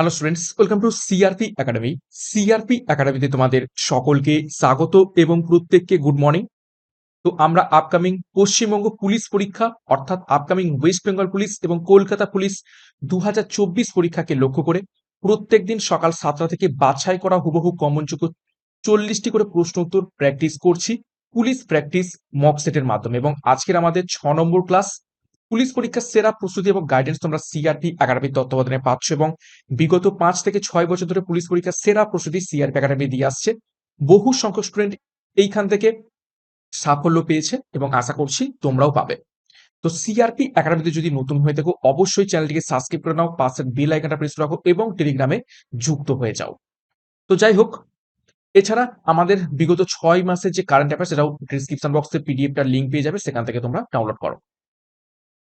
Hello students, welcome to CRP academy. CRP একাডেমিতে তোমাদের সকলকে স্বাগত এবং প্রত্যেককে গুড মর্নিং। তো আমরা আপকামিং পশ্চিমবঙ্গ পুলিশ পরীক্ষা অর্থাৎ আপকামিং ওয়েস্ট বেঙ্গল পুলিশ এবং কলকাতা পুলিশ 2024 পরীক্ষাকে লক্ষ্য করে প্রত্যেকদিন সকাল 7টা থেকে বাছাই করা হুবহু কমনযোগ্য 40টি করে প্রশ্ন উত্তর প্র্যাকটিস করছি পুলিশ প্র্যাকটিস মক সেটের মাধ্যমে। এবং আজকের আমাদের 6 নম্বর ক্লাস। পুলিশ পরীক্ষার সেরা প্রস্তুতি এবং গাইডেন্স তোমরা সিআরপি একাডেমির তত্ত্বাবধানে পাচ্ছ এবং বিগত 5 থেকে 6 বছর ধরে পুলিশ পরীক্ষার সেরা প্রস্তুতি সিআরপি একাডেমি দিয়ে আসছে। বহু সংখ্যক স্টুডেন্ট এইখান থেকে সাফল্য পেয়েছে এবং আশা করছি তোমরাও পাবে। তো সিআরপি একাডেমিতে যদি নতুন হয়ে থাকো অবশ্যই চ্যানেলটিকে সাবস্ক্রাইব করে নাও, পাশের বেল আইকনটা প্রেস রাখো এবং টেলিগ্রামে যুক্ত হয়ে যাও। তো যাই হোক, এছাড়া আমাদের বিগত 6 মাসের যে কারেন্ট অ্যাফেয়ার্স সেটাও ডিসক্রিপশন বক্সে পিডিএফটার লিঙ্ক পেয়ে যাবে, সেখান থেকে তোমরা ডাউনলোড করো।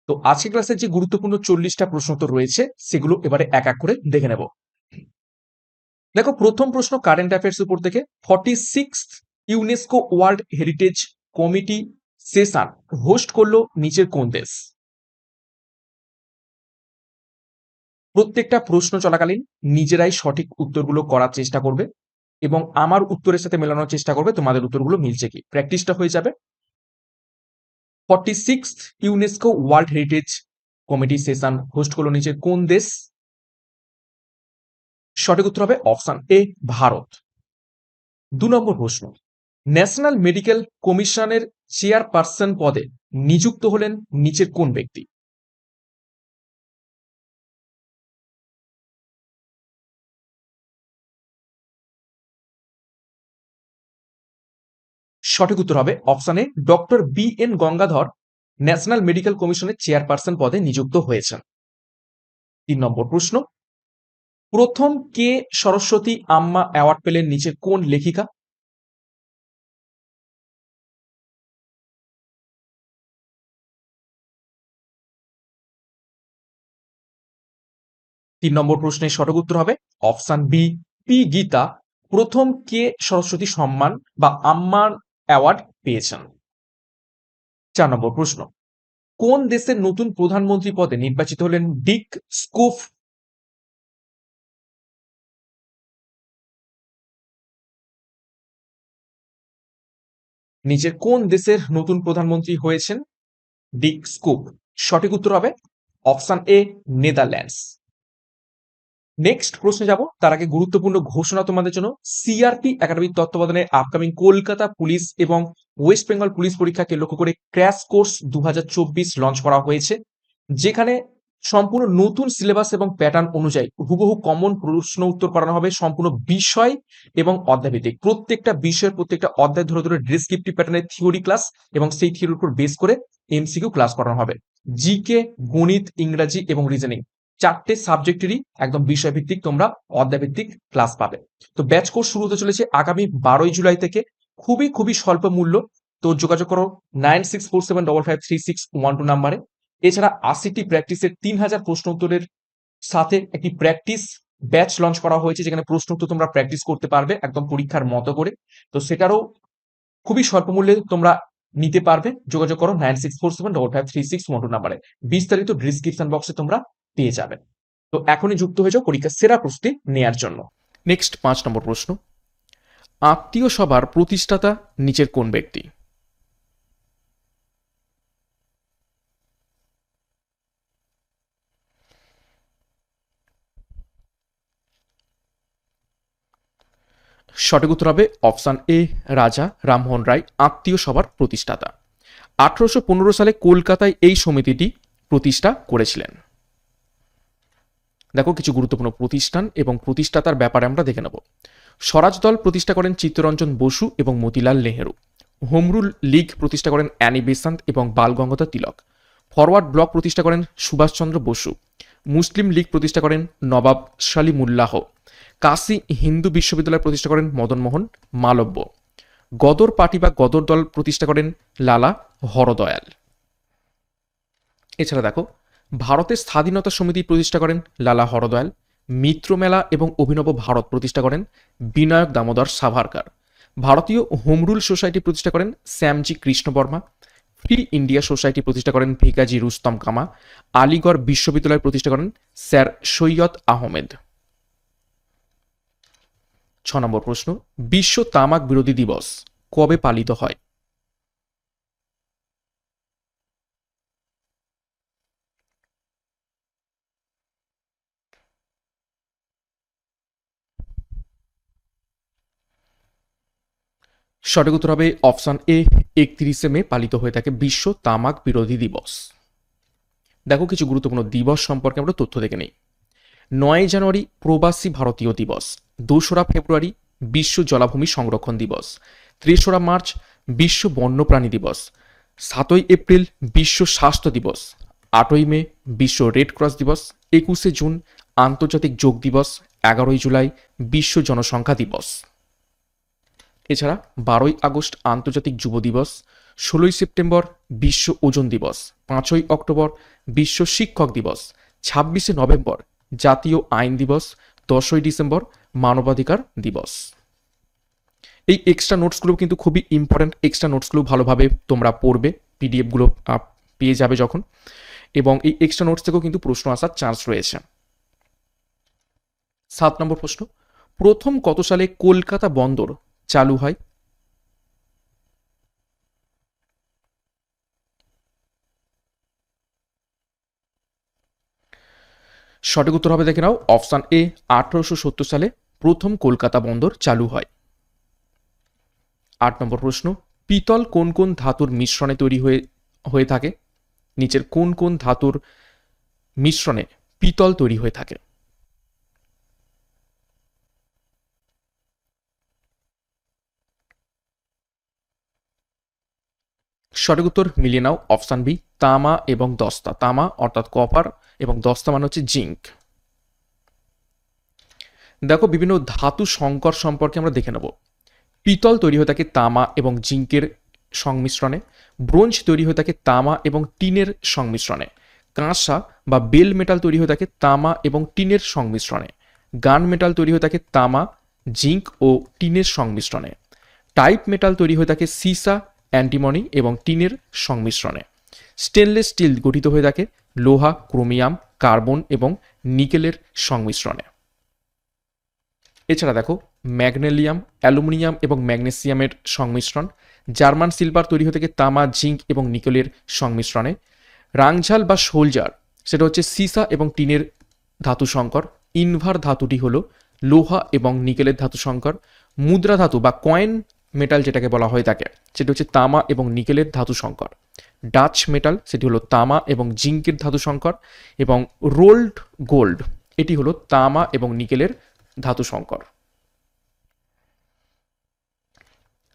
তো আজকের ক্লাসের যে গুরুত্বপূর্ণ 40টা প্রশ্ন উত্তর রয়েছে সেগুলো এবারে এক এক করে দেখে নেব। দেখো, প্রথম প্রশ্ন কারেন্ট অ্যাফেয়ার্স উপর থেকে। 46th UNESCO world heritage committee session host করলো নিচের কোন দেশ? প্রত্যেকটা প্রশ্ন চলাকালীন নিজেরাই সঠিক উত্তরগুলো করার চেষ্টা করবে এবং আমার উত্তরের সাথে মেলানোর চেষ্টা করবে তোমাদের উত্তরগুলো মিলছে কি, প্র্যাকটিসটা হয়ে যাবে। 46th UNESCO world heritage committee session host করলো নিচের কোন দেশ? সঠিক উত্তর হবে অপশন এ, ভারত। 2 নম্বর প্রশ্ন, ন্যাশনাল মেডিকেল কমিশনের চেয়ারপারসন পদে নিযুক্ত হলেন নিচের কোন ব্যক্তি? সঠিক উত্তর হবে option A, doctor B N Gangadhar national medical কমিশনের চেয়ারপারসন পদে নিযুক্ত হয়েছেন। 3 নম্বর প্রশ্ন, প্রথম কে সরস্বতী আম্মা অ্যাওয়ার্ড পেলেন নিচের কোন লেখিকা? তিন নম্বর প্রশ্নের সঠিক উত্তর হবে অপশন বি, পি গীতা প্রথম কে সরস্বতী সম্মান বা আম্মার অ্যাওয়ার্ড পেয়েছেন। 4 নম্বর প্রশ্ন, কোন দেশের নতুন প্রধানমন্ত্রী পদে নির্বাচিত হলেন ডিক স্কুফ? নিচের কোন দেশের নতুন প্রধানমন্ত্রী হয়েছেন ডিক স্কুপ? সঠিক উত্তর হবে অপশন এ, নেদারল্যান্ডস। নেক্সট প্রশ্নে যাব, তার আগে গুরুত্বপূর্ণ ঘোষণা তোমাদের জন্য। সিআরপি একাডেমির তত্ত্বাবধানে আপকামিং কলকাতা পুলিশ এবং ওয়েস্ট বেঙ্গল পুলিশ পরীক্ষাকে লক্ষ্য করে ক্র্যাশ কোর্স 2024 লঞ্চ করা হয়েছে, যেখানে সম্পূর্ণ নতুন সিলেবাস এবং প্যাটার্ন অনুযায়ী হুবহু কমন প্রশ্ন উত্তর করানো হবে সম্পূর্ণ বিষয় এবং অধ্যায়ভিত্তিক। প্রত্যেকটা বিষয়ের প্রত্যেকটা অধ্যায় ধরে ধরে ডেসক্রিপটিভ প্যাটার্নের থিওরি ক্লাস এবং সেই থিওরির উপর বেস করে এমসিকিউ ক্লাস করানো হবে। জিকে, গণিত, ইংরাজি এবং রিজনিং 4টে সাবজেক্টেরই একদম বিষয়ভিত্তিক তোমরা অধ্যায়ভিত্তিক ক্লাস পাবে। তো ব্যাচ কোর্স শুরু হতে চলেছে আগামী 12ই জুলাই থেকে, খুবই খুবই স্বল্প মূল্য। তো যোগাযোগ করো 9647553612 নাম্বারে। এছাড়া 80টি প্র্যাকটিসের 3000 প্রশ্ন উত্তরের সাথে একটি প্র্যাকটিস ব্যাচ লঞ্চ করা হয়েছে, যেখানে প্রশ্ন উত্তর তোমরা প্র্যাকটিস করতে পারবে একদম পরীক্ষার মতো করে। তো সেটারও খুবই স্বল্প মূল্যে তোমরা নিতে পারবে। যোগাযোগ করো 9647553612 নাম্বারে। বিস্তারিত ডিসক্রিপশন বক্সে তোমরা পেয়ে যাবে। তো এখনই যুক্ত হয়ে যাও পরীক্ষার সেরা প্রস্তুতি নেয়ার জন্য। নেক্সট 5 নম্বর প্রশ্ন, আত্মীয় সভার প্রতিষ্ঠাতা নিচের কোন ব্যক্তি? সঠিক উত্তর হবে অপশন এ, রাজা রামমোহন রায় আত্মীয় সভার প্রতিষ্ঠাতা। 1815 সালে কলকাতায় এই সমিতিটি প্রতিষ্ঠা করেছিলেন। দেখো, কিছু গুরুত্বপূর্ণ প্রতিষ্ঠান এবং প্রতিষ্ঠাতার ব্যাপারে আমরা দেখে নেব। স্বরাজ দল প্রতিষ্ঠা করেন চিত্তরঞ্জন বসু এবং মতিলাল নেহেরু। হোম রুল লীগ প্রতিষ্ঠা করেন অ্যানি বেসান্ত এবং বাল গঙ্গাধর তিলক। ফরওয়ার্ড ব্লক প্রতিষ্ঠা করেন সুভাষচন্দ্র বসু। মুসলিম লীগ প্রতিষ্ঠা করেন নবাব সলিমুল্লাহ। কাশী হিন্দু বিশ্ববিদ্যালয় প্রতিষ্ঠা করেন মদনমোহন মালব্য। গদর পার্টি বা গদর দল প্রতিষ্ঠা করেন লালা হরদয়াল। এছাড়া দেখো, ভারতের স্বাধীনতা সমিতি প্রতিষ্ঠা করেন লালা হরদয়াল। মিত্রমেলা এবং অভিনব ভারত প্রতিষ্ঠা করেন বিনায়ক দামোদর সাভারকার। ভারতীয় হোম রুল সোসাইটি প্রতিষ্ঠা করেন Shyamji Krishna Varma. Free India society প্রতিষ্ঠা করেন ভিকাজি রুস্তম কামা। আলিগড় বিশ্ববিদ্যালয় প্রতিষ্ঠা করেন স্যার সৈয়দ আহমেদ। নম্বর প্রশ্ন, বিশ্ব তামাক বিরোধী দিবস কবে পালিত হয়? সঠিক উত্তর হবে অপশন এ, 31শে মে পালিত হয়ে থাকে বিশ্ব তামাক বিরোধী দিবস। দেখো কিছু গুরুত্বপূর্ণ দিবস সম্পর্কে আমরা তথ্য দেখে নেই। 9 জানুয়ারি প্রবাসী ভারতীয় দিবস, 2রা ফেব্রুয়ারি বিশ্ব জলাভূমি সংরক্ষণ দিবস, 3রা মার্চ বিশ্ব বন্যপ্রাণী দিবস, 7ই এপ্রিল বিশ্ব স্বাস্থ্য দিবস, 8ই মে বিশ্ব রেড ক্রস দিবস, 21শে জুন আন্তর্জাতিক যোগ দিবস, 11ই জুলাই বিশ্ব জনসংখ্যা দিবস। এছাড়া 12ই আগস্ট আন্তর্জাতিক যুব দিবস, 16ই সেপ্টেম্বর বিশ্ব ওজন দিবস, 5ই অক্টোবর বিশ্ব শিক্ষক দিবস, 26শে নভেম্বর জাতীয় আইন দিবস, 10ই ডিসেম্বর মানবাধিকার দিবস। এই এক্সট্রা নোটসগুলো কিন্তু খুবই ইম্পর্ট্যান্ট। এক্সট্রা নোটসগুলো ভালোভাবে তোমরা পড়বে, পিডিএফগুলো পেয়ে যাবে যখন, এবং এই এক্সট্রা নোটস থেকেও কিন্তু প্রশ্ন আসার চান্স রয়েছে। 7 নম্বর প্রশ্ন, প্রথম কত সালে কলকাতা বন্দর চালু হয়? সঠিক উত্তর হবে দেখে নাও অপশন এ, 1870 সালে প্রথম কলকাতা বন্দর চালু হয়। 8 নম্বর প্রশ্ন, পিতল কোন কোন ধাতুর মিশ্রণে তৈরি হয়ে থাকে? নিচের কোন কোন ধাতুর মিশ্রণে পিতল তৈরি হয়ে থাকে? সঠিক উত্তর মিলিয়ে নাও অপশন বি, তামা এবং দস্তা। তামা অর্থাৎ কপার এবং দস্তা মানে হচ্ছে জিঙ্ক। দেখো বিভিন্ন ধাতু সংকর সম্পর্কে আমরা দেখে নেব। পিতল তৈরি হয়ে থাকে তামা এবং জিঙ্কের সংমিশ্রণে, ব্রোঞ্জ তৈরি হয়ে থাকে তামা এবং টিনের সংমিশ্রণে, কাঁসা বা বেল মেটাল তৈরি হয়ে থাকে তামা এবং টিনের সংমিশ্রণে, গান মেটাল তৈরি হয়ে থাকে তামা, জিঙ্ক ও টিনের সংমিশ্রণে, টাইপ মেটাল তৈরি হয়ে থাকে সীসা, অ্যান্টিমনি এবং টিনের সংমিশ্রণে, স্টেনলেস স্টিল গঠিত হয়ে থাকে লোহা, ক্রোমিয়াম, কার্বন এবং নিকেলের সংমিশ্রণে। এছাড়া দেখো ম্যাগনেলিয়াম, অ্যালুমিনিয়াম এবং ম্যাগনেসিয়ামের সংমিশ্রণ, জার্মান সিলভার তৈরি হয়ে থাকে তামা, জিঙ্ক এবং নিকেলের সংমিশ্রণে, রাংঝাল বা সোলজার সেটা হচ্ছে সীসা এবং টিনের ধাতু সংকর, ইনভার ধাতুটি হলো লোহা এবং নিকেলের ধাতু সংকর, মুদ্রা ধাতু বা কয়েন মেটাল যেটাকে বলা হয়ে থাকে সেটি হচ্ছে তামা এবং নিকেলের ধাতু সংকর, ডাচ মেটাল সেটি হলো তামা এবং জিঙ্কের ধাতু সংকর, এবং রোল্ড গোল্ড এটি হলো তামা এবং নিকেলের ধাতু সংকর।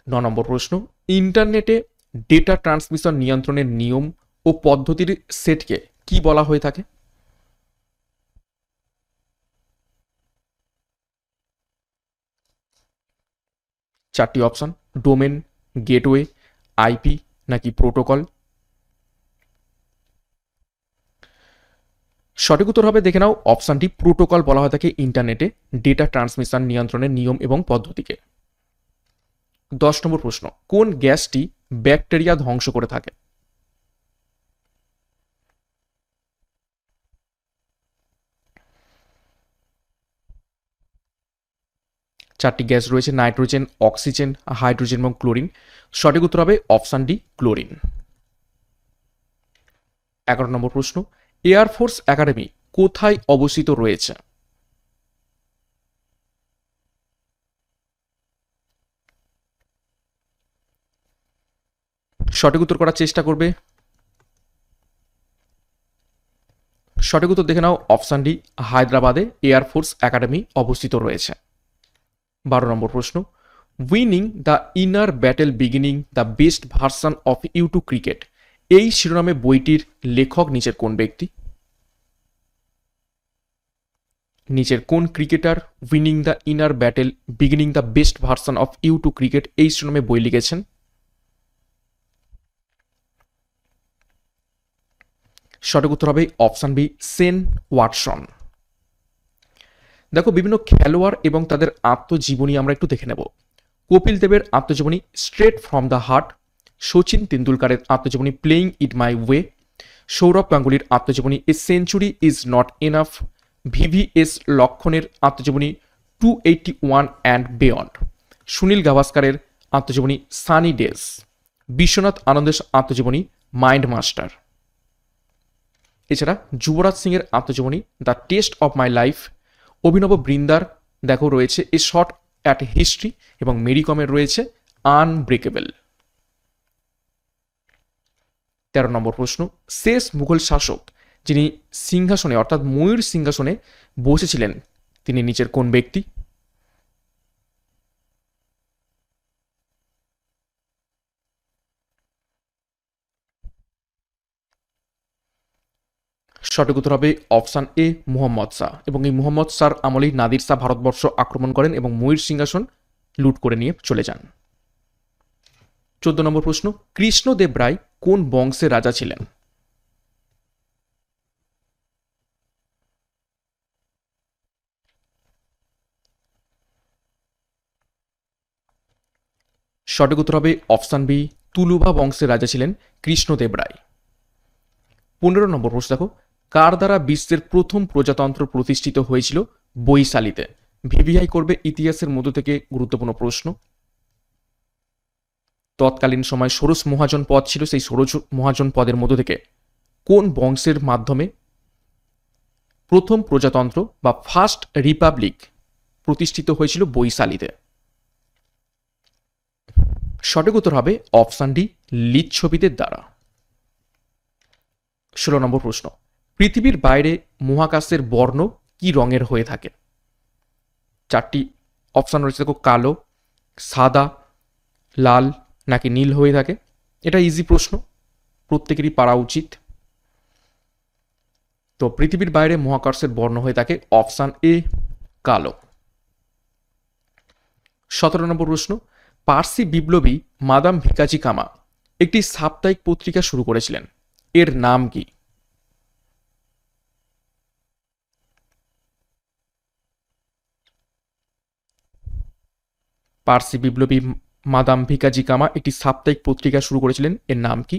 9 নম্বর প্রশ্ন, ইন্টারনেটে ডেটা ট্রান্সমিশন নিয়ন্ত্রণের নিয়ম ও পদ্ধতির সেটকে কি বলা হয়ে থাকে? চারটি অপশন, ডোমেন, গেটওয়ে, আইপি নাকি প্রোটোকল? সঠিক উত্তর হবে দেখে নাও অপশনটি প্রোটোকল বলা হয়ে থাকে ইন্টারনেটে ডেটা ট্রান্সমিশন নিয়ন্ত্রণের নিয়ম এবং পদ্ধতিকে। 10 নম্বর প্রশ্ন, কোন গ্যাসটি ব্যাকটেরিয়া ধ্বংস করে থাকে? চারটি গ্যাস রয়েছে, নাইট্রোজেন, অক্সিজেন, হাইড্রোজেন এবং ক্লোরিন। সঠিক উত্তর হবে অপশন ডি, ক্লোরিন। 11 নম্বর প্রশ্ন, এয়ারফোর্স একাডেমি কোথায় অবস্থিত রয়েছে? সঠিক উত্তর করার চেষ্টা করবে। সঠিক উত্তর দেখে নাও অপশন ডি, হায়দ্রাবাদে এয়ারফোর্স একাডেমি অবস্থিত রয়েছে। 12 নম্বর প্রশ্ন, winning the inner battle beginning the best version of you to cricket এই শিরোনামে বইটির লেখক নিচের কোন ব্যক্তি? নিচের কোন cricketer winning the inner battle beginning the best version of you to cricket এই শিরোনামে বই লিখেছেন? সঠিক উত্তর হবে অপশন বি, সেন ওয়াটসন। দেখো বিভিন্ন খেলোয়াড় এবং তাদের আত্মজীবনী আমরা একটু দেখে নেব। কপিল দেবের আত্মজীবনী straight from the heart, Sachin তেন্ডুলকারের আত্মজীবনী playing it my way, Sourav গাঙ্গুলির আত্মজীবনী a century is not enough, VVS লক্ষণের আত্মজীবনী 281 অ্যান্ড বিয়ন্ড, সুনীল গাভাস্কারের আত্মজীবনী সানি ডেজ, বিশ্বনাথ আনন্দের আত্মজীবনী মাইন্ড মাস্টার। এছাড়া যুবরাজ সিংয়ের আত্মজীবনী the test of my life, অভিনব বৃন্দার দেখো রয়েছে এ শর্ট অ্যাট হিস্ট্রি, এবং মেরি কমের রয়েছে আনব্রেকেবল। 13 নম্বর প্রশ্ন, শেষ মুঘল শাসক যিনি সিংহাসনে অর্থাৎ ময়ূর সিংহাসনে বসেছিলেন তিনি নিচের কোন ব্যক্তি? সঠিক উত্তর হবে অপশান এ, মুহাম্মদ শাহ। এবং এই মুহাম্মদ শাহর আমলেই নাদির শাহ ভারতবর্ষ আক্রমণ করেন এবং ময়ূর সিংহাসন লুট করে নিয়ে চলে যান। 14 নম্বর প্রশ্ন, কৃষ্ণদেব রায় কোন বংশের রাজা ছিলেন? সঠিক উত্তর হবে অপশান বি, তুলুভা বংশের রাজা ছিলেন কৃষ্ণদেব রায়। 15 নম্বর প্রশ্ন দেখো, কার দ্বারা বিশ্বের প্রথম প্রজাতন্ত্র প্রতিষ্ঠিত হয়েছিল বৈশালীতে? ভিভিআই করবে ইতিহাসের মধ্য থেকে গুরুত্বপূর্ণ প্রশ্ন। তৎকালীন সময় ষোড়শ মহাজন পদ ছিল, সেই ষোড়শ মহাজন পদের মধ্য থেকে কোন বংশের মাধ্যমে প্রথম প্রজাতন্ত্র বা ফার্স্ট রিপাবলিক প্রতিষ্ঠিত হয়েছিল বৈশালীতে? সঠিক উত্তর হবে অপশান ডি, লিচ্ছবিদের দ্বারা। 16 নম্বর প্রশ্ন, পৃথিবীর বাইরে মহাকাশের বর্ণ কি রঙের হয়ে থাকে? 4টি অপশান রয়েছে দেখো, কালো, সাদা, লাল নাকি নীল হয়ে থাকে। এটা ইজি প্রশ্ন, প্রত্যেকেরই পারা উচিত। তো পৃথিবীর বাইরে মহাকাশের বর্ণ হয়ে থাকে অপশান এ, কালো। 17 নম্বর প্রশ্ন, পার্সি বিপ্লবী মাদাম ভিকাজি কামা একটি সাপ্তাহিক পত্রিকা শুরু করেছিলেন, এর নাম কি? পার্সি বিপ্লবী মাদাম ভিকাজি কামা একটি সাপ্তাহিক পত্রিকা শুরু করেছিলেন, এর নাম কি?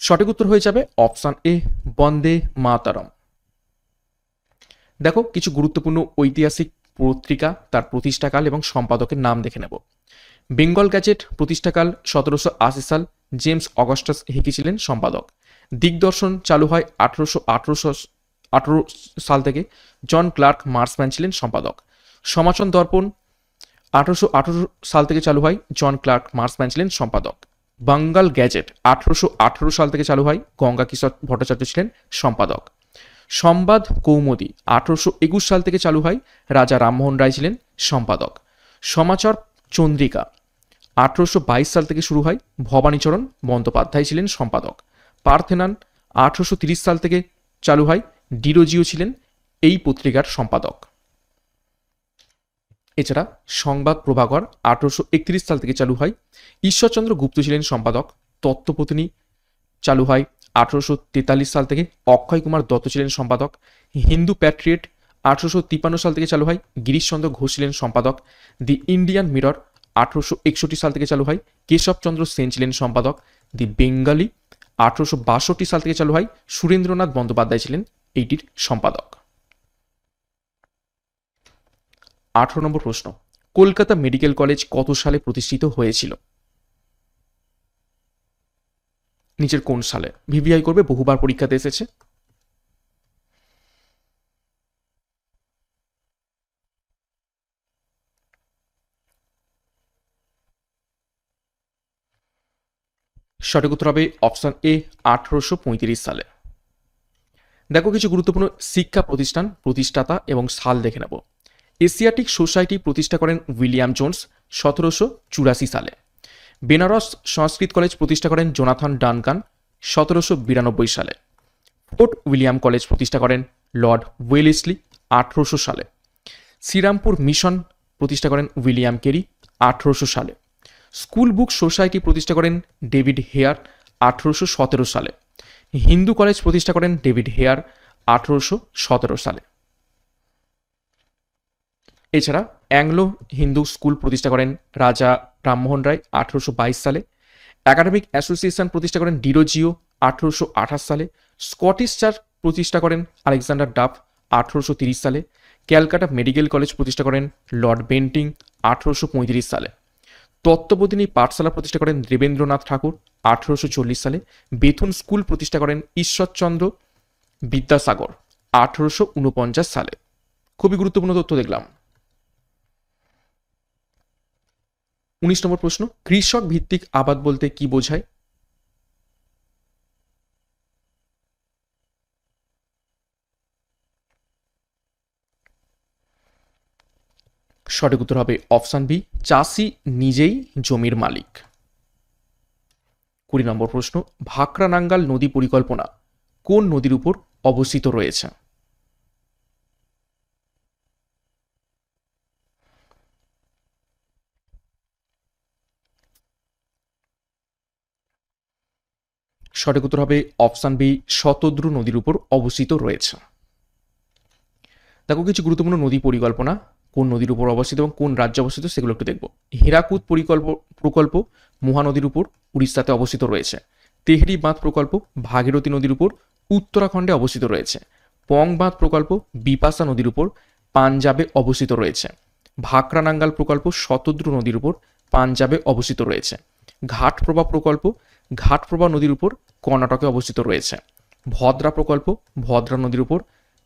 সঠিক উত্তর হয়ে যাবে অপশান এ, বন্দে মাতারম। দেখো কিছু গুরুত্বপূর্ণ ঐতিহাসিক পত্রিকা, তার প্রতিষ্ঠাকাল এবং সম্পাদকের নাম দেখে নেব। বেঙ্গল গ্যাজেট প্রতিষ্ঠাকাল 1780 সাল, জেমস অগাস্টাস হিকি ছিলেন সম্পাদক। দিগদর্শন চালু হয় 1818 সাল থেকে, জন ক্লার্ক মার্সম্যান ছিলেন সম্পাদক। সমাচন দর্পণ 1818 সাল থেকে চালু হয়, জন ক্লার্ক মার্সম্যান ছিলেন সম্পাদক। বাঙ্গাল গ্যাজেট 1818 সাল থেকে চালু হয়, গঙ্গা কিশোর ভট্টাচার্য ছিলেন সম্পাদক। সংবাদ কৌমুদী 1821 সাল থেকে চালু হয়, রাজা রামমোহন রায় ছিলেন সম্পাদক। সমাচার চন্দ্রিকা 1822 সাল থেকে শুরু হয়, ভবানীচরণ বন্দ্যোপাধ্যায় ছিলেন সম্পাদক। পার্থেনান 1830 সাল থেকে চালু হয়, ডিরোজিও ছিলেন এই পত্রিকার সম্পাদক। এছাড়া সংবাদ প্রভাকর 1831 সাল থেকে চালু হয়, ঈশ্বরচন্দ্র গুপ্ত ছিলেন সম্পাদক। তত্ত্বপত্নী চালু হয় 1843 সাল থেকে, অক্ষয় কুমার দত্ত ছিলেন সম্পাদক। হিন্দু প্যাট্রিয়েট 1853 সাল থেকে চালু হয়, গিরিশচন্দ্র ঘোষ ছিলেন সম্পাদক। দি ইন্ডিয়ান মিরর 1861 সাল থেকে চালু হয়, কেশবচন্দ্র সেন ছিলেন সম্পাদক। দি বেঙ্গলি 1862 সাল থেকে চালু হয়, সুরেন্দ্রনাথ বন্দ্যোপাধ্যায় ছিলেন এইটির সম্পাদক। 18 নম্বর প্রশ্ন, কলকাতা মেডিকেল কলেজ কত সালে প্রতিষ্ঠিত হয়েছিল? নিচের কোন সালে? ভিভিআই করবে, বহুবার পরীক্ষাতে এসেছে। সঠিক উত্তর হবে অপশন এ, 1835 সালে। দেখো কিছু গুরুত্বপূর্ণ শিক্ষা প্রতিষ্ঠান, প্রতিষ্ঠাতা এবং সাল দেখে নেব। এশিয়াটিক সোসাইটি প্রতিষ্ঠা করেন উইলিয়াম জোন্স 1784 সালে। বেনারস সংস্কৃত কলেজ প্রতিষ্ঠা করেন জোনাথন ডানকান 1792 সালে। ফোর্ট উইলিয়াম কলেজ প্রতিষ্ঠা করেন লর্ড ওয়েলেসলি 1800 সালে। শ্রীরামপুর মিশন প্রতিষ্ঠা করেন উইলিয়াম কেরি 1800 সালে। স্কুল বুক সোসাইটি প্রতিষ্ঠা করেন ডেভিড হেয়ার 1817 সালে। হিন্দু কলেজ প্রতিষ্ঠা করেন ডেভিড হেয়ার 1817 সালে। এছাড়া অ্যাংলো হিন্দু স্কুল প্রতিষ্ঠা করেন রাজা রামমোহন রায় 1822 সালে। একাডেমিক অ্যাসোসিয়েশন প্রতিষ্ঠা করেন ডিরোজিও 1828 সালে। স্কটিশ চার্চ প্রতিষ্ঠা করেন আলেকজান্ডার ডাফ 1830 সালে। ক্যালকাটা মেডিকেল কলেজ প্রতিষ্ঠা করেন লর্ড বেন্টিং 1835 সালে। তত্ত্ববোধিনী পাঠশালা প্রতিষ্ঠা করেন দেবেন্দ্রনাথ ঠাকুর 1840 সালে। বেথুন স্কুল প্রতিষ্ঠা করেন ঈশ্বরচন্দ্র বিদ্যাসাগর 1849 সালে। খুবই গুরুত্বপূর্ণ তথ্য দেখলাম। 19 নম্বর প্রশ্ন, কৃষক ভিত্তিক আবাদ বলতে কি বোঝায়? সঠিক উত্তর হবে অপশন বি, চাষি নিজেই জমির মালিক। 20 নম্বর প্রশ্ন, ভাকরা নাঙ্গাল নদী পরিকল্পনা কোন নদীর উপর অবস্থিত রয়েছে? সঠিক উত্তর হবে অপশন বি, শতদ্রু নদীর উপর অবস্থিত রয়েছে। দেখো কিছু গুরুত্বপূর্ণ নদী পরিকল্পনা কোন নদীর উপর অবস্থিত এবং কোন রাজ্যে অবস্থিত সেগুলো একটু দেখব। হীরাকুদ প্রকল্প মহানদীর উপর উড়িষ্যাতে অবস্থিত রয়েছে। তেহরি বাঁধ প্রকল্প ভাগীরথী নদীর উপর উত্তরাখণ্ডে অবস্থিত রয়েছে। পং বাঁধ প্রকল্প বিপাশা নদীর উপর পাঞ্জাবে অবস্থিত রয়েছে। ভাকরা নাঙ্গাল প্রকল্প শতদ্রু নদীর উপর পাঞ্জাবে অবস্থিত রয়েছে। ঘাটপ্রভা প্রকল্প ঘাটপ্রভা নদীর উপর কর্ণাটকে অবস্থিত রয়েছে। ভদ্রা প্রকল্প ভদ্রা নদীর উপর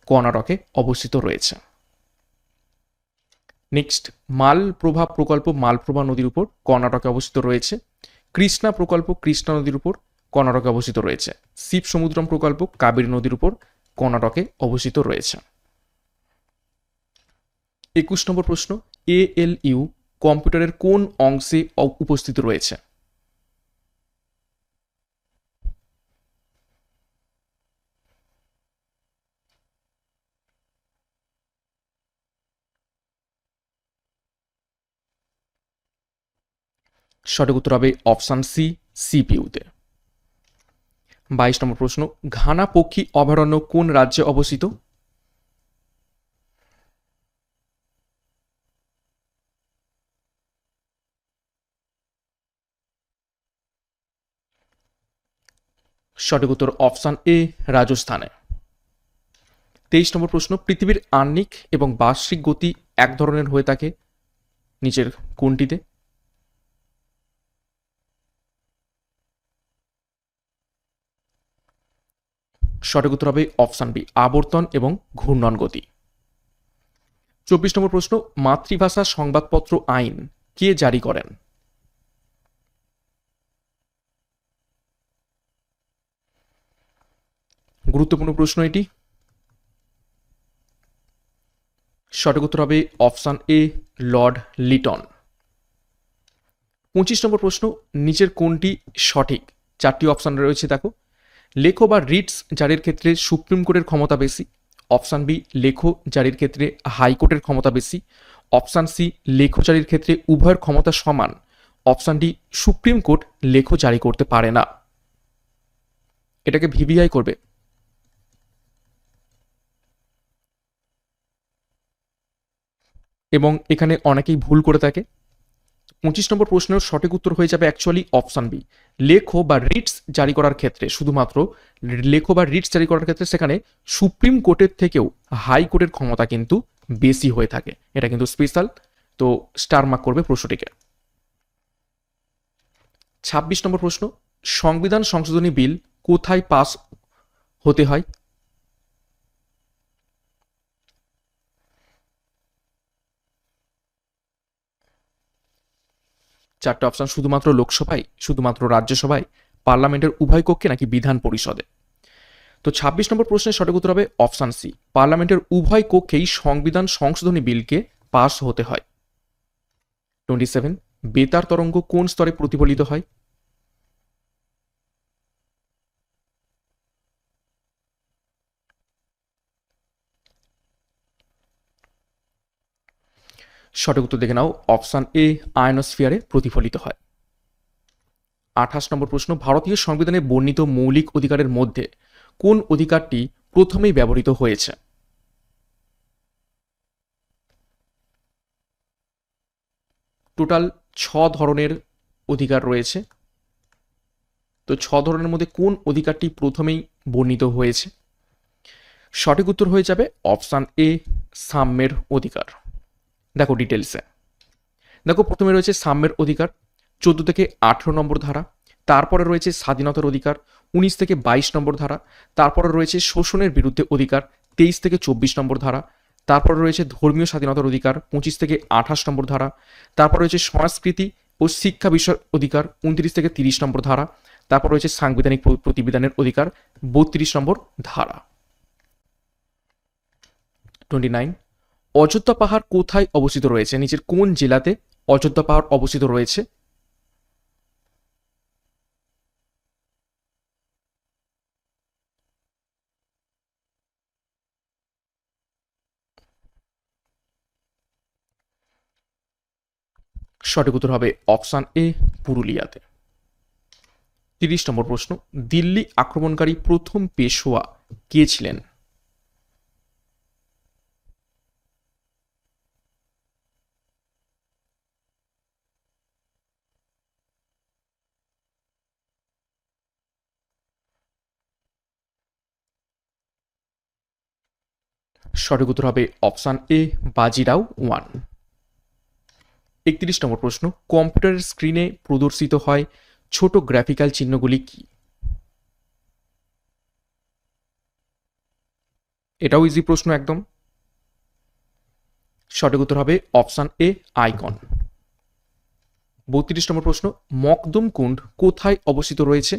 কর্ণাটকে অবস্থিত রয়েছে। নেক্সট, মালপ্রভা প্রকল্প মালপ্রভা নদীর উপর কর্ণাটকে অবস্থিত রয়েছে। কৃষ্ণা প্রকল্প কৃষ্ণা নদীর উপর কর্ণাটকে অবস্থিত রয়েছে। শিব সমুদ্রম প্রকল্প কাবেরী নদীর উপর কর্ণাটকে অবস্থিত রয়েছে। 21 নম্বর প্রশ্ন, ALU কম্পিউটারের কোন অংশে উপস্থিত রয়েছে? সঠিক উত্তর হবে অপশন সি, সিপিইউতে। 22 নম্বর প্রশ্ন, ঘানা পক্ষী অভয়ারণ্য কোন রাজ্যে অবস্থিত? সঠিক উত্তর অপশন এ, রাজস্থানে। 23 নম্বর প্রশ্ন, পৃথিবীর আহ্নিক এবং বার্ষিক গতি এক ধরনের হয়ে থাকে নিচের কোনটিতে? সঠিক উত্তর হবে অপশন বি, আবর্তন এবং ঘূর্ণন গতি। 24 নম্বর প্রশ্ন, মাতৃভাষা সংবাদপত্র আইন কে জারি করেন? গুরুত্বপূর্ণ প্রশ্ন এটি। সঠিক উত্তর হবে অপশন এ, লর্ড লিটন। 25 নম্বর প্রশ্ন, নিচের কোনটি সঠিক? 4টি অপশন রয়েছে দেখো। লেখো বা রিটস জারির ক্ষেত্রে সুপ্রিম কোর্টের ক্ষমতা বেশি। অপশন বি, লেখো জারির ক্ষেত্রে হাইকোর্টের ক্ষমতা বেশি। অপশন সি, লেখো জারির ক্ষেত্রে উভয়ের ক্ষমতা সমান। অপশন ডি, সুপ্রিম কোর্ট লেখো জারি করতে পারে না। এটাকে ভিভিআই করবে। এবং এখানে অনেকেই ভুল করে থাকে। 25 নম্বর প্রশ্নের সঠিক উত্তর হয়ে যাবে অ্যাকচুয়ালি অপশন বি, লেখো বা রিটস জারি করার ক্ষেত্রে শুধুমাত্র লেখো বা রিটস জারি করার ক্ষেত্রে সেখানে সুপ্রিম কোর্টের থেকেও হাইকোর্টের ক্ষমতা কিন্তু বেশি হয়ে থাকে। এটা কিন্তু স্পেশাল, তো স্টার মার্ক করবে প্রশ্নটিকে। 26 নম্বর প্রশ্ন, সংবিধান সংশোধনী বিল কোথায় পাস হতে হয়? চারটে অপশন, শুধুমাত্র লোকসভায়, শুধুমাত্র রাজ্যসভায়, পার্লামেন্টের উভয় কক্ষে নাকি বিধান পরিষদে? তো 26 নম্বর প্রশ্নের সঠিক উত্তর হবে অপশন সি, পার্লামেন্টের উভয় কক্ষেই সংবিধান সংশোধনী বিলকে পাস হতে হয়। 27, বেতার তরঙ্গ কোন স্তরে প্রতিফলিত হয়? সঠিক উত্তর দেখে নাও, অপশন এ, আয়নোস্ফিয়ারে প্রতিফলিত হয়। 28 নম্বর প্রশ্ন, ভারতীয় সংবিধানে বর্ণিত মৌলিক অধিকারের মধ্যে কোন অধিকারটি প্রথমেই ব্যবহৃত হয়েছে? টোটাল 6 ধরনের অধিকার রয়েছে, তো 6 ধরনের মধ্যে কোন অধিকারটি প্রথমেই বর্ণিত হয়েছে? সঠিক উত্তর হয়ে যাবে অপশন এ, সাম্যের অধিকার? দেখো ডিটেলসে, দেখো প্রথমে রয়েছে সাম্যের অধিকার 14 থেকে 18 নম্বর ধারা, তারপরে রয়েছে স্বাধীনতার অধিকার 19 থেকে 22 নম্বর ধারা, তারপরে রয়েছে শোষণের বিরুদ্ধে অধিকার 23 থেকে 24 নম্বর ধারা, তারপরে রয়েছে ধর্মীয় স্বাধীনতার অধিকার 25 থেকে 28 নম্বর ধারা, তারপর রয়েছে সংস্কৃতি ও শিক্ষা বিষয়ের অধিকার 29 থেকে 30 নম্বর ধারা, তারপর রয়েছে সাংবিধানিক প্রতিবিধানের অধিকার 32 নম্বর ধারা। 29, অযোধ্যা পাহাড় কোথায় অবস্থিত রয়েছে? নিচের কোন জেলাতে অযোধ্যা পাহাড় অবস্থিত রয়েছে? সঠিক উত্তর হবে অপশন এ, পুরুলিয়াতে। 30 নম্বর প্রশ্ন, দিল্লি আক্রমণকারী প্রথম পেশোয়া কে ছিলেন? সঠিক উত্তর হবে অপশন এ, বাজিরাও ওয়ান। 31 নম্বর প্রশ্ন, কম্পিউটারের স্ক্রিনে প্রদর্শিত হয় ছোট গ্রাফিক্যাল চিহ্নগুলি কি? এটাও ইজি প্রশ্ন একদম। সঠিক উত্তর হবে অপশন এ, আইকন। 32 নম্বর প্রশ্ন, মকদুম কুণ্ড কোথায় অবস্থিত রয়েছে?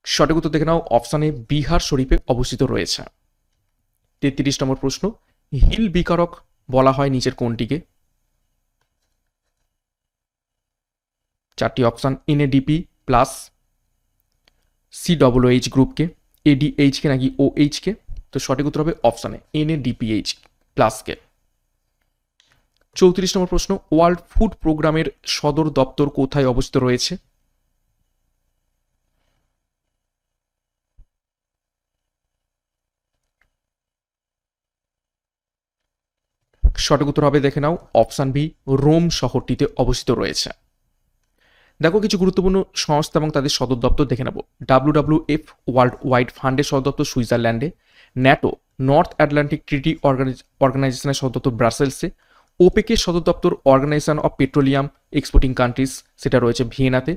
সঠিক উত্তর দেখে নাও, অপশন এ, বিহার শরীফে অবস্থিত রয়েছে। 33 নম্বর প্রশ্ন, হিল বিকারক বলা হয় নিচের কোনটিকে? চারটি অপশন, এনএডিপি প্লাস, সিডব্লিউএইচ গ্রুপকে, এডিএইচকে নাকি ওএইচকে? তো সঠিক উত্তর হবে অপশনে এনএডিপিএইচ প্লাসকে। 34 নম্বর প্রশ্ন, ওয়ার্ল্ড ফুড প্রোগ্রামের সদর দপ্তর কোথায় অবস্থিত রয়েছে? সঠিক উত্তর হবে দেখে নাও, অপশন বি, রোম শহরটিতে অবস্থিত রয়েছে। দেখো কিছু গুরুত্বপূর্ণ সংস্থা এবং তাদের সদর দপ্তর দেখে নেব। WWF ওয়ার্ল্ড ওয়াইড ফান্ডের সদর দপ্তর সুইজারল্যান্ডে, ন্যাটো নর্থ আটলান্টিক ট্রিটি অর্গানাইজেশনের সদর দপ্তর ব্রাসেলসে, ওপেকের সদর দপ্তর organisation of petroleum exporting countries সেটা রয়েছে ভিয়েনাতে,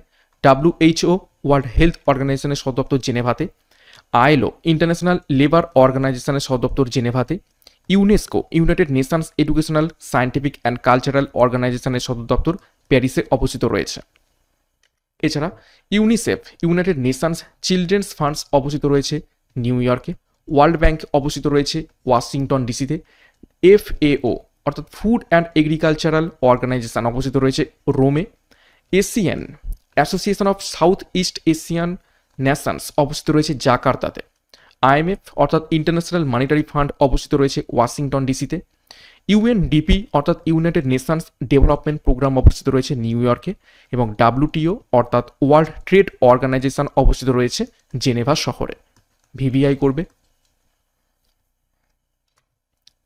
WHO ওয়ার্ল্ড হেলথ অর্গানাইজেশনের সদর দপ্তর জেনেভাতে, ILO ইন্টারন্যাশনাল লেবার অর্গানাইজেশনের সদর দপ্তর জেনেভাতে, UNESCO united nations educational scientific and cultural অর্গানাইজেশনের সদর দপ্তর প্যারিসে অবস্থিত রয়েছে। এছাড়া UNICEF united nations children's funds অবস্থিত রয়েছে নিউ ইয়র্কে, ওয়ার্ল্ড ব্যাংক অবস্থিত রয়েছে ওয়াশিংটন ডিসিতে, FAO অর্থাৎ ফুড অ্যান্ড এগ্রিকালচারাল অর্গানাইজেশন অবস্থিত রয়েছে রোমে, Asian association of south east Asian nations অবস্থিত রয়েছে জাকার্তাতে, IMF অর্থাৎ ইন্টারন্যাশনাল মনিটারি ফান্ড অবস্থিত রয়েছে ওয়াশিংটন ডিসিতে, UNDP অর্থাৎ ইউনাইটেড নেশনস ডেভেলপমেন্ট প্রোগ্রাম অবস্থিত রয়েছে নিউ ইয়র্কে, এবং WTO অর্থাৎ ওয়ার্ল্ড ট্রেড অর্গানাইজেশন অবস্থিত রয়েছে জেনেভা শহরে। VVI করবে।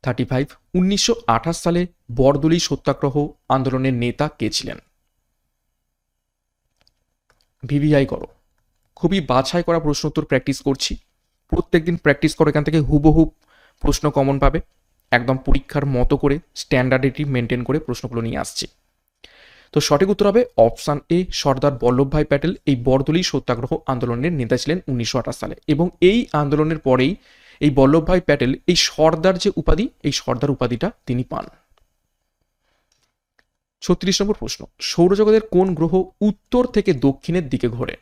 35, 1928 সালে বরদলি সত্যাগ্রহ আন্দোলনের নেতা কে ছিলেন? VVI করো। খুবই বাছাই করা প্রশ্ন উত্তর প্র্যাকটিস করছি, প্রত্যেকদিন প্র্যাকটিস করো, এখান থেকে হুবহু প্রশ্ন কমন পাবে, একদম পরীক্ষার মতো করে স্ট্যান্ডার্ডিটি মেনটেন করে প্রশ্নগুলো নিয়ে আসছি। তো সঠিক উত্তর হবে অপশান এ, সর্দার বল্লভভাই প্যাটেল এই বরদলি সত্যাগ্রহ আন্দোলনের নেতা ছিলেন 1928 সালে, এবং এই আন্দোলনের পরেই এই বল্লভভাই প্যাটেল এই সর্দার যে উপাধি, এই সর্দার উপাধিটা তিনি পান। 36 নম্বর প্রশ্ন, সৌরজগতের কোন গ্রহ উত্তর থেকে দক্ষিণের দিকে ঘোরে?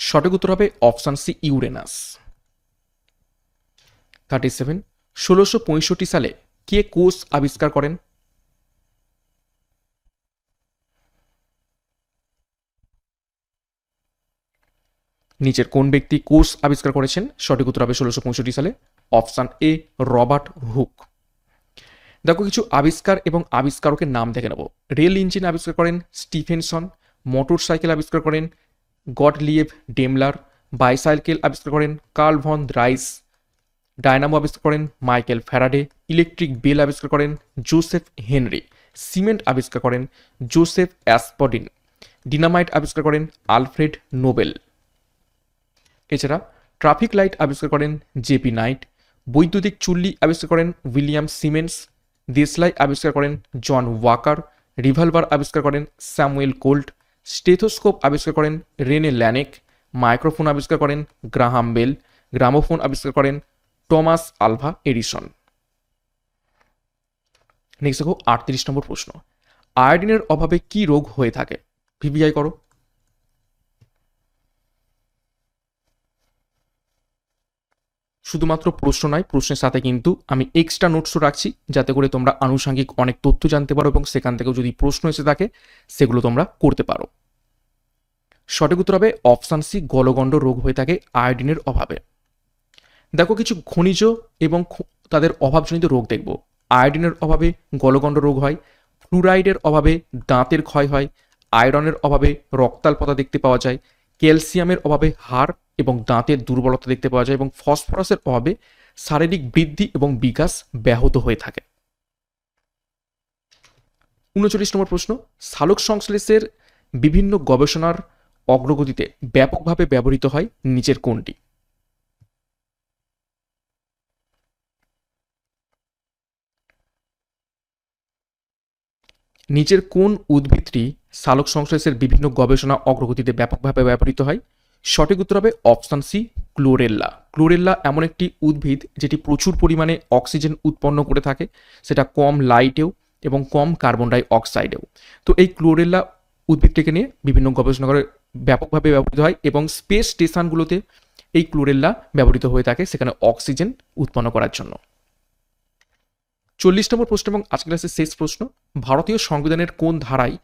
সঠিক উত্তর হবে অপশন সি, ইউরেনাস। 37, 1665 সালে কে কোষ আবিষ্কার করেন? নিচের কোন ব্যক্তি কোষ আবিষ্কার করেছেন? সঠিক উত্তর হবে 1665 সালে, অপশন এ, রবার্ট হুক। দেখো কিছু আবিষ্কার এবং আবিষ্কারকের নাম দেখে নেব। রেল ইঞ্জিন আবিষ্কার করেন স্টিফেনসন, মোটর সাইকেল আবিষ্কার করেন গটলিয়েভ ডেমলার, বাইসাইকেল আবিষ্কার করেন কার্ল ভন রাইস, ডায়নামো আবিষ্কার করেন মাইকেল ফ্যারাডে, ইলেকট্রিক বেল আবিষ্কার করেন জোসেফ হেনরি, সিমেন্ট আবিষ্কার করেন জোসেফ অ্যাসপডিন, ডিনামাইট আবিষ্কার করেন আলফ্রেড নোবেল। এছাড়া ট্রাফিক লাইট আবিষ্কার করেন জেপি নাইট, বৈদ্যুতিক চুল্লি আবিষ্কার করেন উইলিয়াম সিমেন্স, দেশলাই আবিষ্কার করেন জন ওয়াকার, রিভলভার আবিষ্কার করেন স্যামুয়েল কোল্ট, স্টেথোস্কোপ আবিষ্কার করেন রেনে ল্যানেক, মাইক্রোফোন আবিষ্কার করেন গ্রাহাম বেল, গ্রামোফোন আবিষ্কার করেন টমাস আলভা এডিসন। নেক্সট দেখো 38 নম্বর প্রশ্ন, আয়োডিনের অভাবে কি রোগ হয়ে থাকে? ভিভিআই করো। শুধুমাত্র প্রশ্ন নয়, প্রশ্নের সাথে কিন্তু আমি এক্সট্রা নোটসও রাখছি, যাতে করে তোমরা আনুষঙ্গিক অনেক তথ্য জানতে পারো এবং সেখান থেকেও যদি প্রশ্ন এসে থাকে সেগুলো তোমরা করতে পারো। সঠিক উত্তর হবে অপশান সি, গলগণ্ড রোগ হয়ে থাকে আয়োডিনের অভাবে। দেখো কিছু খনিজ এবং তাদের অভাবজনিত রোগ দেখব। আয়োডিনের অভাবে গলগণ্ড রোগ হয়, ফ্লুরাইডের অভাবে দাঁতের ক্ষয় হয়, আয়রনের অভাবে রক্তাল্পতা দেখতে পাওয়া যায়, ক্যালসিয়ামের অভাবে হাড় এবং দাঁতের দুর্বলতা দেখতে পাওয়া যায় এবং ফসফরাসের অভাবে শারীরিক বৃদ্ধি এবং বিকাশ ব্যাহত হয়ে থাকে। 39 নম্বর প্রশ্ন, সালোক সংশ্লেষের বিভিন্ন গবেষণার অগ্রগতিতে ব্যাপকভাবে ব্যবহৃত হয় নিচের কোনটি? নিচের কোন উদ্ভিদটি সালোক সংশ্লেষের বিভিন্ন গবেষণা অগ্রগতিতে ব্যাপকভাবে ব্যবহৃত হয়? সঠিক উত্তর হবে অপশন সি, ক্লোরেল্লা। ক্লোরেল্লা এমন একটি উদ্ভিদ যেটি প্রচুর পরিমাণে অক্সিজেন উৎপন্ন করে থাকে, সেটা কম লাইটেও এবং কম কার্বন ডাই অক্সাইডেও। তো এই ক্লোরেল্লা উদ্ভিদটিকে নিয়ে বিভিন্ন গবেষণা করে ব্যাপকভাবে ব্যবহৃত হয় এবং স্পেস স্টেশনগুলোতে এই ক্লোরেল্লা ব্যবহৃত হয়ে থাকে সেখানে অক্সিজেন উৎপন্ন করার জন্য। 40 নম্বর প্রশ্ন এবং আজকের ক্লাসের শেষ প্রশ্ন, ভারতীয় সংবিধানের কোন ধারায়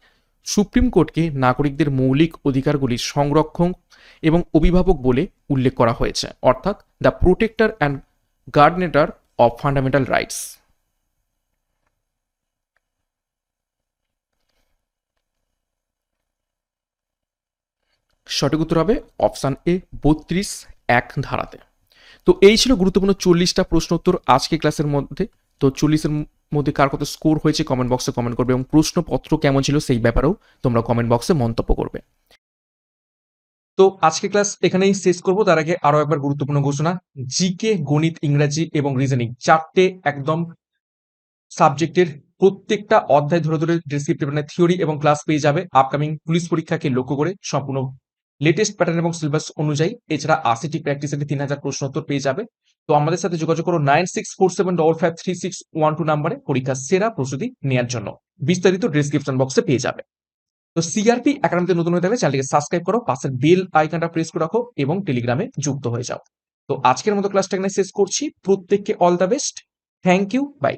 সুপ্রিম কোর্টকে নাগরিকদের মৌলিক অধিকারগুলির সংরক্ষণ এবং অভিভাবক বলে উল্লেখ করা হয়েছে, অর্থাৎ the protector and guarantor of fundamental rights? সঠিক উত্তর হবে অপশান এ, 32(1) ধারাতে। তো এই ছিল গুরুত্বপূর্ণ 40টা প্রশ্ন উত্তর আজকে ক্লাসের মধ্যে। তো 40-এর মধ্যে কার কত স্কোর হয়েছে কমেন্ট বক্সে কমেন্ট করবে এবং প্রশ্নপত্র কেমন ছিল সেই ব্যাপারেও তোমরা কমেন্ট বক্সে মন্তব্য করবে। তো আজকে ক্লাস এখানেই শেষ করব। তার আগে আরো একবার গুরুত্বপূর্ণ ঘোষণা, জিকে, গণিত, ইংরাজি এবং রিজনিং চারটে একদম সাবজেক্টের প্রত্যেকটা অধ্যায় ধরে ধরে ডেসক্রিপটিভ মানে থিওরি এবং ক্লাস পেয়ে যাবে আপকামিং পুলিশ পরীক্ষাকে লক্ষ্য করে সম্পূর্ণ লেটেস্ট প্যাটার্ন এবং সিলেবাস অনুযায়ী। এছাড়া 80টি প্র্যাকটিস এর 3000 প্রশ্ন উত্তর পেয়ে যাবে। তো আমাদের সাথে যোগাযোগ করো 9647553612 নাম্বারে পরীক্ষার সেরা প্রস্তুতি নেওয়ার জন্য। বিস্তারিত ডেসক্রিপশন বক্সে পেয়ে যাবে। তো সিআরপি একাডেমিতে নতুন হয়ে থাকলে চ্যানেলটিকে সাবস্ক্রাইব করো, পাশের বেল আইকনটা প্রেস করে রাখো এবং টেলিগ্রামে যুক্ত হয়ে যাও। তো আজকের মতো ক্লাসটা এখানে শেষ করছি। প্রত্যেককে all the best. Thank you, by.